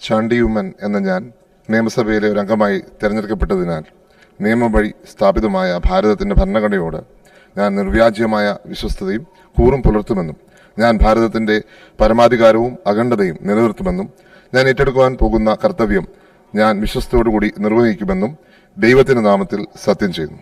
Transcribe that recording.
ചാണ്ടി ഉമ്മൻ എന്ന ഞാൻ നിയമസഭയിലെ ഒരു അംഗമായി തിരഞ്ഞെടുക്കപ്പെട്ടതിനാൽ നിയമം വഴി സ്ഥാപിതമായ ഭാരതത്തിൻ്റെ ഭരണഘടനയോട് ഞാൻ നിർവ്യാജ്യമായ വിശ്വസ്തതയും കൂറും പുലർത്തുമെന്നും ഞാൻ ഭാരതത്തിൻ്റെ പരമാധികാരവും അഖണ്ഡതയും നിലനിർത്തുമെന്നും ഞാൻ ഏറ്റെടുക്കുവാൻ പോകുന്ന കർത്തവ്യം ഞാൻ വിശ്വസ്തയോടുകൂടി നിർവഹിക്കുമെന്നും ദൈവത്തിൻ്റെ നാമത്തിൽ സത്യം ചെയ്യുന്നു.